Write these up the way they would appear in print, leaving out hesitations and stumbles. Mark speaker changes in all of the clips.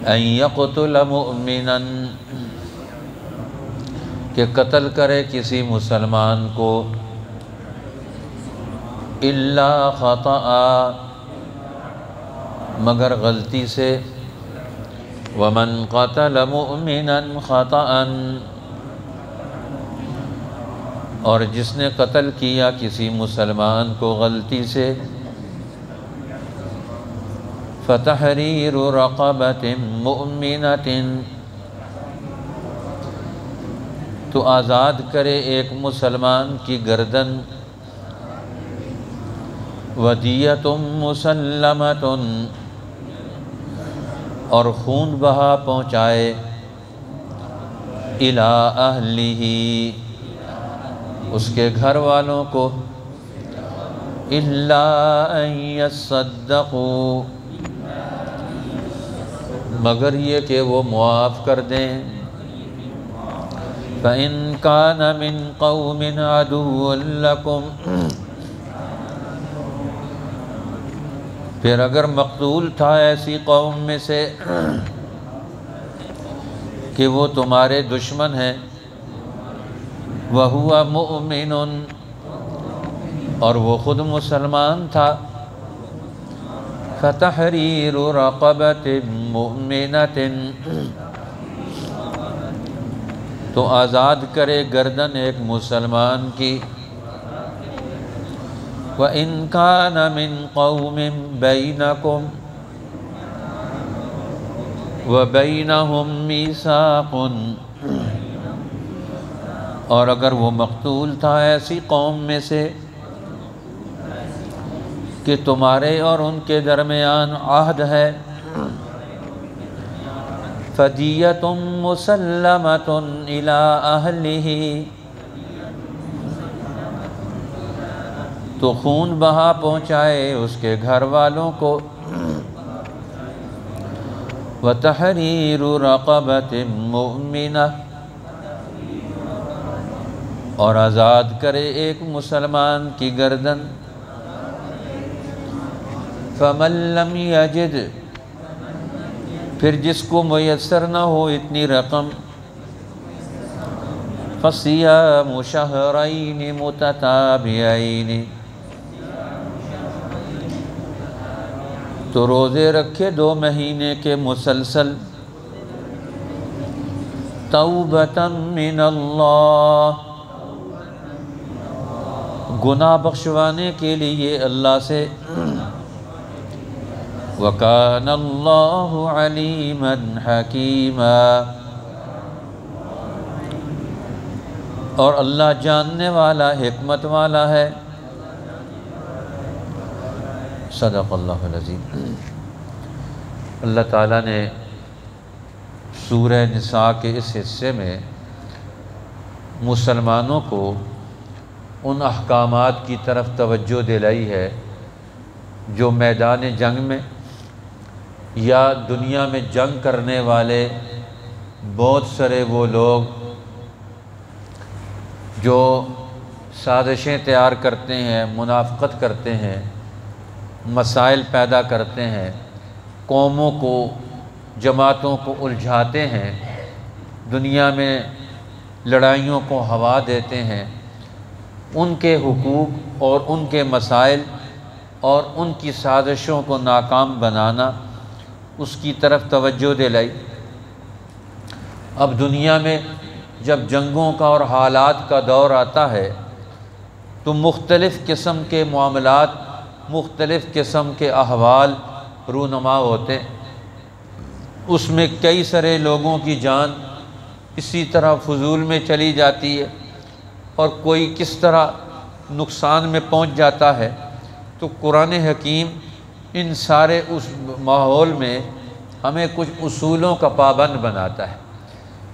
Speaker 1: ان یقتل مؤمنا کہ قتل کرے کسی مسلمان کو الا خطأ مگر غلطی سے ومن قتل مؤمنا خطأ اور جس نے قتل کیا کسی مسلمان کو غلطی سے فتحریر رقبۃ مؤمنۃ تو آزاد کرے ایک مسلمان کی گردن ودیۃ مسلمۃ اور خون بہا پہنچائے الی اہلہ اس کے گھر والوں کو الا ان یصدقوا مگر یہ کہ وہ معاف کر دیں فَإِن كَانَ مِن قَوْمٍ عَدُوٌّ لَكُمْ پھر اگر مقتول تھا ایسی قوم میں سے کہ وہ تمہارے دشمن ہیں وَهُوَ مُؤْمِنٌ اور وہ خود مسلمان تھا فَتَحْرِيرُ رَقَبَةٍ مُؤْمِنَةٍ تو آزاد کرے گردن ایک مسلمان کی وَإِن كَانَ مِن قَوْمٍ بَيْنَكُمْ وَبَيْنَهُمْ مِيثَاقٌ اور اگر وہ مقتول تھا ایسی قوم میں سے کہ تمہارے اور ان کے درمیان عہد ہے فدیۃ مسلمۃ الی اہلہ تو خون بہا پہنچائے اس کے گھر والوں کو وتحریر رقبۃ مؤمنہ اور آزاد کرے ایک مسلمان کی گردن فمن لم یجد پھر جس کو میسر نہ ہو اتنی رقم فصیام شہرین متتابعین تو روزے رکھے 2 مہینے کے مسلسل توبۃ من اللہ گناہ بخشوانے کے لیے اللہ سے وَكَانَ اللَّهُ عَلِيمًا حَكِيمًا اور اللہ جاننے والا حکمت والا ہے صدق اللہ العظیم۔ اللہ تعالیٰ نے سورہ نساء کے اس حصے میں مسلمانوں کو ان احکامات کی طرف توجہ دلائی ہے جو میدان جنگ میں یا دنیا میں جنگ کرنے والے بہت سارے وہ لوگ جو سازشیں تیار کرتے ہیں، منافقت کرتے ہیں، مسائل پیدا کرتے ہیں، قوموں کو جماعتوں کو الجھاتے ہیں، دنیا میں لڑائیوں کو ہوا دیتے ہیں، ان کے حقوق اور ان کے مسائل اور ان کی سازشوں کو ناکام بنانا اس کی طرف توجہ دلائی۔ اب دنیا میں جب جنگوں کا اور حالات کا دور آتا ہے تو مختلف قسم کے معاملات، مختلف قسم کے احوال رونما ہوتے ہیں۔ اس میں کئی سارے لوگوں کی جان اسی طرح فضول میں چلی جاتی ہے اور کوئی کس طرح نقصان میں پہنچ جاتا ہے۔ تو قرآن حکیم ان سارے اس ماحول میں ہمیں کچھ اصولوں کا پابند بناتا ہے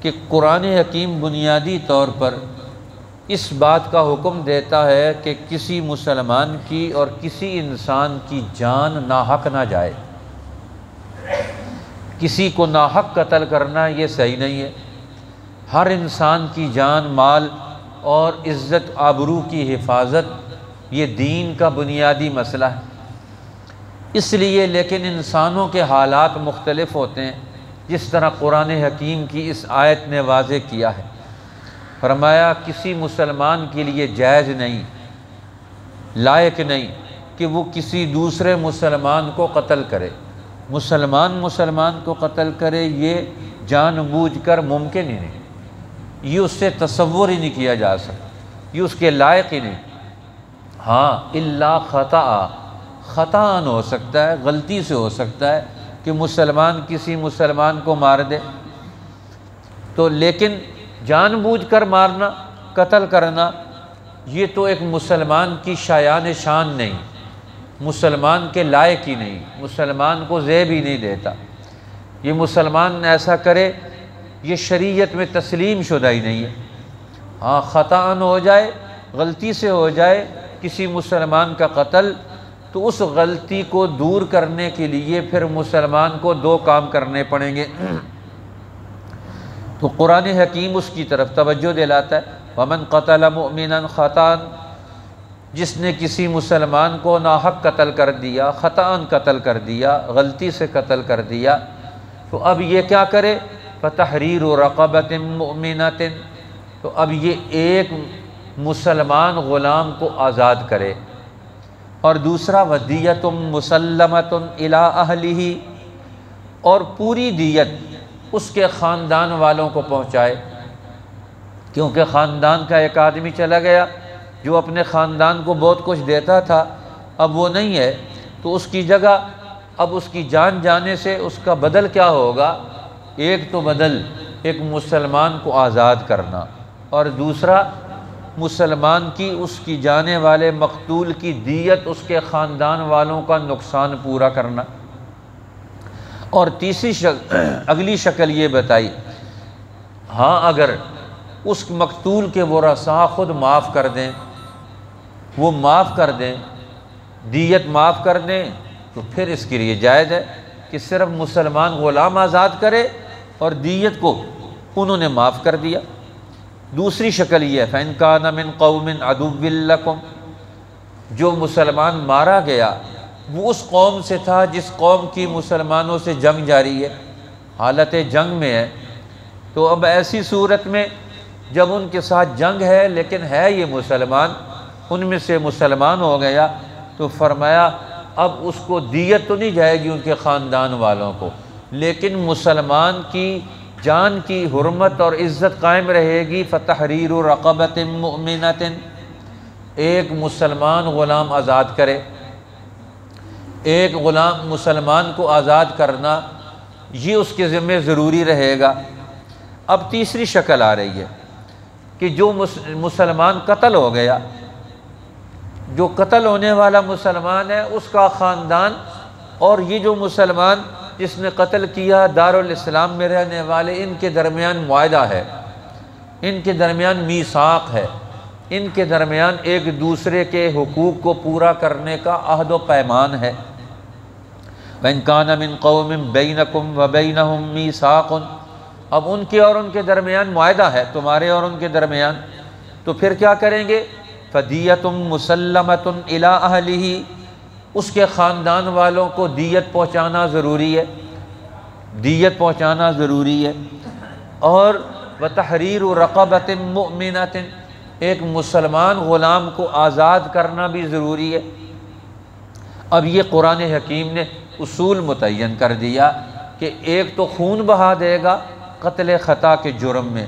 Speaker 1: کہ قرآن حکیم بنیادی طور پر اس بات کا حکم دیتا ہے کہ کسی مسلمان کی اور کسی انسان کی جان ناحق نہ جائے، کسی کو ناحق قتل کرنا یہ صحیح نہیں ہے۔ ہر انسان کی جان، مال اور عزت آبرو کی حفاظت یہ دین کا بنیادی مسئلہ ہے۔ اس لیے لیکن انسانوں کے حالات مختلف ہوتے ہیں، جس طرح قرآن حکیم کی اس آیت نے واضح کیا ہے۔ فرمایا کسی مسلمان کے لیے جائز نہیں، لائق نہیں کہ وہ کسی دوسرے مسلمان کو قتل کرے۔ مسلمان کو قتل کرے یہ جان بوجھ کر ممکن ہی نہیں، یہ اس سے تصور ہی نہیں کیا جا سکتا، یہ اس کے لائق ہی نہیں۔ ہاں الا خطأ ہو سکتا ہے، غلطی سے ہو سکتا ہے کہ مسلمان کسی مسلمان کو مار دے، تو لیکن جان بوجھ کر مارنا، قتل کرنا، یہ تو ایک مسلمان کی شایان شان نہیں، مسلمان کے لائق ہی نہیں، مسلمان کو زیب ہی نہیں دیتا۔ یہ مسلمان ایسا کرے یہ شریعت میں تسلیم شدہ ہی نہیں ہے۔ ہاں خطأ ہو جائے، غلطی سے ہو جائے کسی مسلمان کا قتل، تو اس غلطی کو دور کرنے کے لیے پھر مسلمان کو دو کام کرنے پڑیں گے۔ تو قرآن حکیم اس کی طرف توجہ دلاتا ہے، وَمَنْ قَتَلَ مُؤْمِنًا خَطَأً، جس نے کسی مسلمان کو ناحق قتل کر دیا، خطأً قتل کر دیا، غلطی سے قتل کر دیا، تو اب یہ کیا کرے؟ فَتَحْرِيرُ رَقَبَةٍ مُؤْمِنَةٍ، تو اب یہ ایک مسلمان غلام کو آزاد کرے، اور دوسرا وَدِيَّةٌ مُسَلَّمَةٌ إِلَىٰ أَهْلِهِ، اور پوری دیت اس کے خاندان والوں کو پہنچائے، کیونکہ خاندان کا ایک آدمی چلا گیا جو اپنے خاندان کو بہت کچھ دیتا تھا، اب وہ نہیں ہے، تو اس کی جگہ اب اس کی جان جانے سے اس کا بدل کیا ہوگا؟ ایک تو بدل ایک مسلمان کو آزاد کرنا، اور دوسرا مسلمان کی اس کی جانے والے مقتول کی دیت اس کے خاندان والوں کا نقصان پورا کرنا۔ اور تیسری اگلی شکل یہ بتائی، ہاں اگر اس مقتول کے ورثاء خود معاف کر دیں، وہ معاف کر دیں، دیت معاف کر دیں، تو پھر اس کے لیے جائز ہے کہ صرف مسلمان غلام آزاد کرے اور دیت کو انہوں نے معاف کر دیا۔ دوسری شکل یہ ہے، فَإِنْ كَانَ مِنْ قَوْمٍ عَدُوٍّ لَكُمْ، جو مسلمان مارا گیا وہ اس قوم سے تھا جس قوم کی مسلمانوں سے جنگ جاری ہے، حالت جنگ میں ہے، تو اب ایسی صورت میں جب ان کے ساتھ جنگ ہے لیکن ہے یہ مسلمان، ان میں سے مسلمان ہو گیا، تو فرمایا اب اس کو دیت تو نہیں جائے گی ان کے خاندان والوں کو، لیکن مسلمان کی جان کی حرمت اور عزت قائم رہے گی۔ فَتَحْرِيرُ رَقَبَةٍ مُؤْمِنَةٍ، ایک مسلمان غلام آزاد کرے، ایک غلام مسلمان کو آزاد کرنا یہ اس کے ذمہ ضروری رہے گا۔ اب تیسری شکل آ رہی ہے کہ جو مسلمان قتل ہو گیا، جو قتل ہونے والا مسلمان ہے اس کا خاندان، اور یہ جو مسلمان جس نے قتل کیا دارالاسلام میں رہنے والے، ان کے درمیان معاہدہ ہے، ان کے درمیان میثاق ہے، ان کے درمیان ایک دوسرے کے حقوق کو پورا کرنے کا عہد و پیمان ہے۔ وَإِنْ كَانَ مِنْ قَوْمٍ بَيْنَكُمْ وَبَيْنَهُمْ مِيثَاقٌ، اب ان کے اور ان کے درمیان معاہدہ ہے، تمہارے اور ان کے درمیان، تو پھر کیا کریں گے؟ فَدِيَّةٌ مُسَلَّمَةٌ إِلَىٰ أَهْلِهِ، اس کے خاندان والوں کو دیت پہنچانا ضروری ہے، دیت پہنچانا ضروری ہے۔ اور وَتَحْرِيرُ رَقَبَةٍ مُؤْمِنَةٍ، ایک مسلمان غلام کو آزاد کرنا بھی ضروری ہے۔ اب یہ قرآن حکیم نے اصول متعین کر دیا کہ ایک تو خون بہا دے گا قتل خطا کے جرم میں،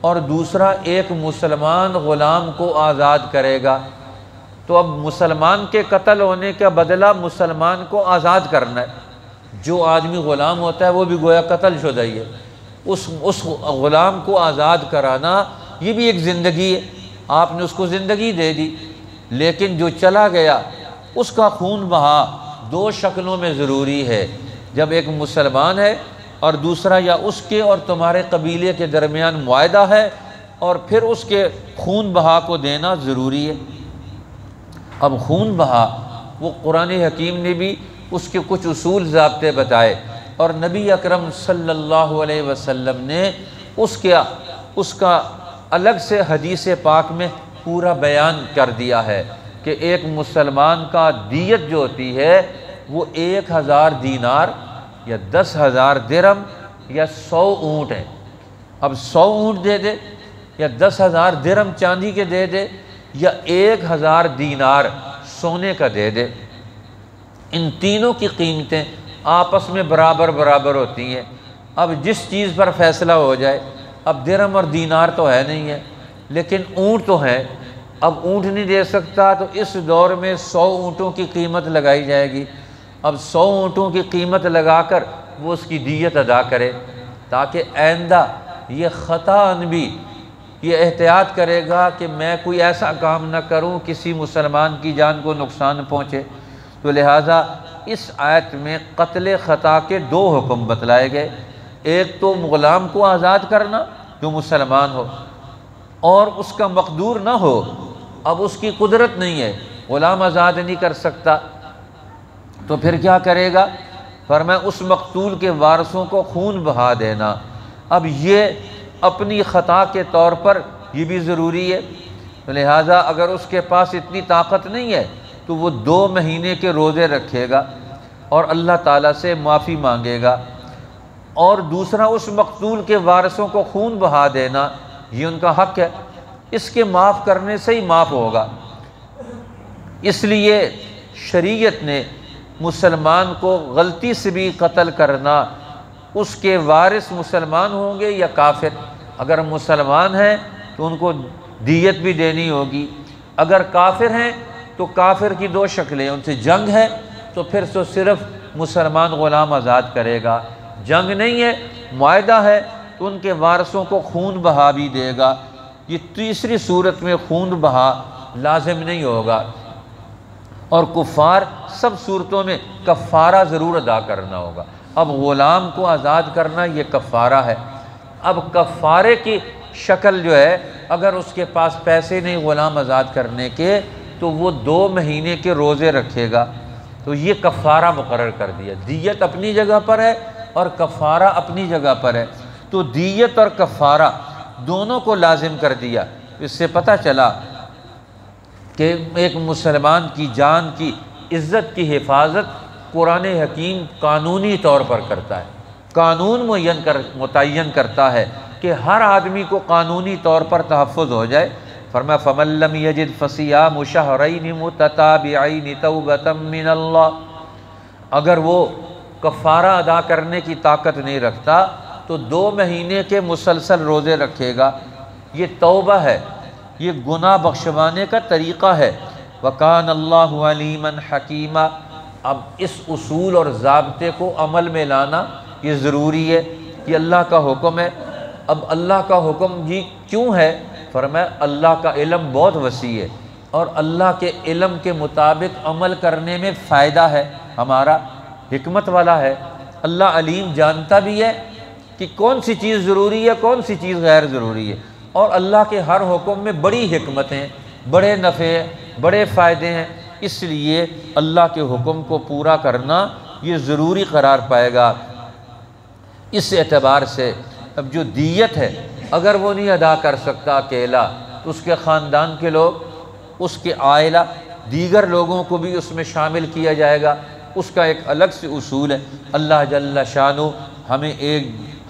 Speaker 1: اور دوسرا ایک مسلمان غلام کو آزاد کرے گا۔ تو اب مسلمان کے قتل ہونے کا بدلہ مسلمان کو آزاد کرنا ہے۔ جو آدمی غلام ہوتا ہے وہ بھی گویا قتل شدہ ہی ہے، اس غلام کو آزاد کرانا یہ بھی ایک زندگی ہے، آپ نے اس کو زندگی دے دی، لیکن جو چلا گیا اس کا خون بہا دو شکلوں میں ضروری ہے، جب ایک مسلمان ہے اور دوسرا یا اس کے اور تمہارے قبیلے کے درمیان معاہدہ ہے، اور پھر اس کے خون بہا کو دینا ضروری ہے۔ اب خون بہا وہ قرآن حکیم نے بھی اس کے کچھ اصول ضابطے بتائے، اور نبی اکرم صلی اللہ علیہ وسلم نے اس کا الگ سے حدیث پاک میں پورا بیان کر دیا ہے کہ ایک مسلمان کا دیت جو ہوتی ہے وہ 1000 دینار یا 10,000 درہم یا 100 اونٹ ہیں، اب 100 اونٹ دے دے یا 10,000 درہم چاندی کے دے دے یا 1,000 دینار سونے کا دے دے، ان تینوں کی قیمتیں آپس میں برابر برابر ہوتی ہیں۔ اب جس چیز پر فیصلہ ہو جائے، اب درہم اور دینار تو ہے نہیں ہے لیکن اونٹ تو ہے، اب اونٹ نہیں دے سکتا تو اس دور میں 100 اونٹوں کی قیمت لگائی جائے گی۔ اب 100 اونٹوں کی قیمت لگا کر وہ اس کی دیت ادا کرے، تاکہ آئندہ یہ خطاً بھی یہ احتیاط کرے گا کہ میں کوئی ایسا کام نہ کروں کسی مسلمان کی جان کو نقصان پہنچے۔ تو لہٰذا اس آیت میں قتل خطا کے 2 حکم بتلائے گئے، ایک تو غلام کو آزاد کرنا جو مسلمان ہو اور اس کا مقدور نہ ہو، اب اس کی قدرت نہیں ہے، غلام آزاد نہیں کر سکتا، تو پھر کیا کرے گا؟ فرمایا اس مقتول کے وارثوں کو خون بہا دینا۔ اب یہ اپنی خطا کے طور پر یہ بھی ضروری ہے، لہٰذا اگر اس کے پاس اتنی طاقت نہیں ہے تو وہ 2 مہینے کے روزے رکھے گا اور اللہ تعالیٰ سے معافی مانگے گا۔ اور دوسرا اس مقتول کے وارثوں کو خون بہا دینا، یہ ان کا حق ہے، اس کے معاف کرنے سے ہی معاف ہوگا۔ اس لیے شریعت نے مسلمان کو غلطی سے بھی قتل کرنا، اس کے وارث مسلمان ہوں گے یا کافر، اگر مسلمان ہیں تو ان کو دیت بھی دینی ہوگی، اگر کافر ہیں تو کافر کی 2 شکلیں، ان سے جنگ ہے تو پھر تو صرف مسلمان غلام آزاد کرے گا، جنگ نہیں ہے معاہدہ ہے تو ان کے وارثوں کو خون بہا بھی دے گا۔ یہ تیسری صورت میں خون بہا لازم نہیں ہوگا، اور کفار سب صورتوں میں کفارہ ضرور ادا کرنا ہوگا۔ اب غلام کو آزاد کرنا یہ کفارہ ہے، اب کفارے کی شکل جو ہے، اگر اس کے پاس پیسے نہیں غلام آزاد کرنے کے تو وہ 2 مہینے کے روزے رکھے گا، تو یہ کفارہ مقرر کر دیا۔ دیت اپنی جگہ پر ہے اور کفارہ اپنی جگہ پر ہے، تو دیت اور کفارہ دونوں کو لازم کر دیا۔ اس سے پتہ چلا کہ ایک مسلمان کی جان کی عزت کی حفاظت قرآن حکیم قانونی طور پر کرتا ہے، قانون متعین کرتا ہے کہ ہر آدمی کو قانونی طور پر تحفظ ہو جائے۔ فرمایا فَمَن لَّمْ يَجِدْ فَصِيَامُ شَهْرَيْنِ مُتَتَابِعَيْنِ تَوْبَةً مِّنَ اللَّهِ، اگر وہ کفارہ ادا کرنے کی طاقت نہیں رکھتا تو 2 مہینے کے مسلسل روزے رکھے گا، یہ توبہ ہے، یہ گناہ بخشوانے کا طریقہ ہے۔ وَكَانَ اللَّهُ عَلِيمًا حَكِيمًا، اب اس اصول اور ضابطے کو عمل میں لانا یہ ضروری ہے، یہ اللہ کا حکم ہے۔ اب اللہ کا حکم جی کیوں ہے؟ فرمایا اللہ کا علم بہت وسیع ہے اور اللہ کے علم کے مطابق عمل کرنے میں فائدہ ہے، ہمارا حکمت والا ہے۔ اللہ علیم جانتا بھی ہے کہ کون سی چیز ضروری ہے کون سی چیز غیر ضروری ہے، اور اللہ کے ہر حکم میں بڑی حکمتیں، بڑے نفع، بڑے فائدے ہیں، اس لیے اللہ کے حکم کو پورا کرنا یہ ضروری قرار پائے گا۔ اس اعتبار سے اب جو دیت ہے اگر وہ نہیں ادا کر سکتا اکیلا تو اس کے خاندان کے لوگ، اس کے عائلہ، دیگر لوگوں کو بھی اس میں شامل کیا جائے گا، اس کا ایک الگ سے اصول ہے۔ اللہ جل شانہ ہمیں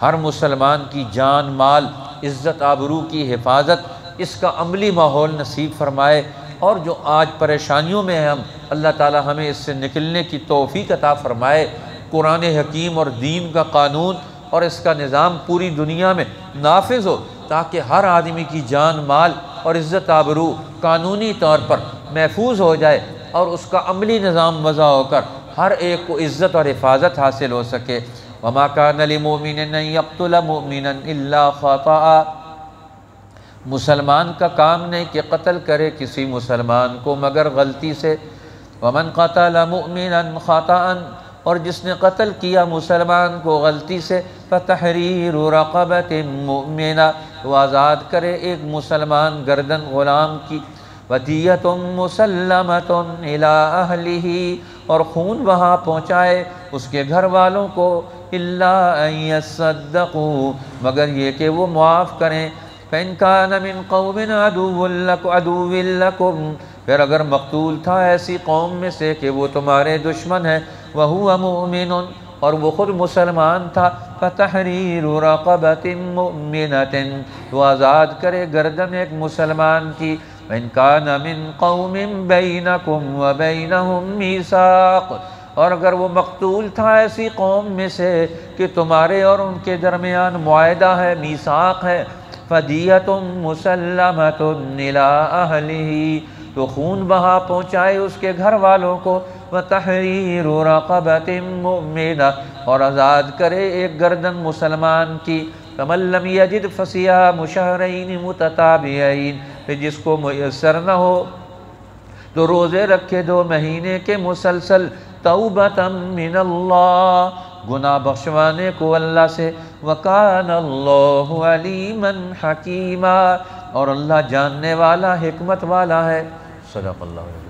Speaker 1: ہر مسلمان کی جان مال عزت آبرو کی حفاظت، اس کا عملی ماحول نصیب فرمائے، اور جو آج پریشانیوں میں ہیں ہم، اللہ تعالی ہمیں اس سے نکلنے کی توفیق عطا فرمائے۔ قرآن حکیم اور دین کا قانون اور اس کا نظام پوری دنیا میں نافذ ہو، تاکہ ہر آدمی کی جان مال اور عزت آبرو قانونی طور پر محفوظ ہو جائے اور اس کا عملی نظام وضع ہو کر ہر ایک کو عزت اور حفاظت حاصل ہو سکے۔ وَمَا كَانَ لِمُؤْمِنٍ أَن يَقْتُلَ مُؤْمِنًا إِلَّا خَطَأً، مسلمان کا کام نہیں کہ قتل کرے کسی مسلمان کو مگر غلطی سے۔ وَمَنْ قَتَلَ مُؤْمِنًا خَطَأً، اور جس نے قتل کیا مسلمان کو غلطی سے، فَتَحْرِيرُ رَقَبَةٍ مُؤْمِنَةٍ، وہ آزاد کرے ایک مسلمان گردن غلام کی، وَدِيَّةٌ مُسَلَّمَةٌ إِلَىٰ أَهْلِهِ، اور خون وہاں پہنچائے اس کے گھر والوں کو، إِلَّا أَن يَصَّدَّقُوا، مگر یہ کہ وہ معاف کریں۔ فَإِن كَانَ مِن قَوْمٍ عَدُوٍّ لَكُمْ، پھر اگر مقتول تھا ایسی قوم میں سے کہ وہ تمہارے دشمن ہیں، وَهُوَ مُؤْمِنٌ، اور وہ خود مسلمان تھا، فتحریر رقبۃ مؤمنۃ، تو آزاد کرے گردن ایک مسلمان کی، وَإِن كَانَ مِن قَوْمٍ بَيْنَكُمْ وَبَيْنَهُم مِّيثَاقٌ، اور اگر وہ مقتول تھا ایسی قوم میں سے کہ تمہارے اور ان کے درمیان معاہدہ ہے، میثاق ہے، فَدِيَةٌ مُسَلَّمَةٌ إِلَىٰ أَهْلِهِ، تو خون بہا پہنچائے اس کے گھر والوں کو، وَتَحْرِيرُ رَقَبَةٍ مُؤْمِنَةٍ، اور آزاد کرے ایک گردن مسلمان کی، فَمَن لَّمْ يَجِدْ فَصِيَامُ شَهْرَيْنِ مُتَتَابِعَيْنِ، پھر جس کو میسر نہ ہو تو روزے رکھے 2 مہینے کے مسلسل، توبۃ من اللہ، گناہ بخشوانے کو اللہ سے، وَكَانَ اللَّهُ عَلِيمًا حَكِيمًا، اور اللہ جاننے والا، حکمت والا ہے۔ صدق اللہ علیہ۔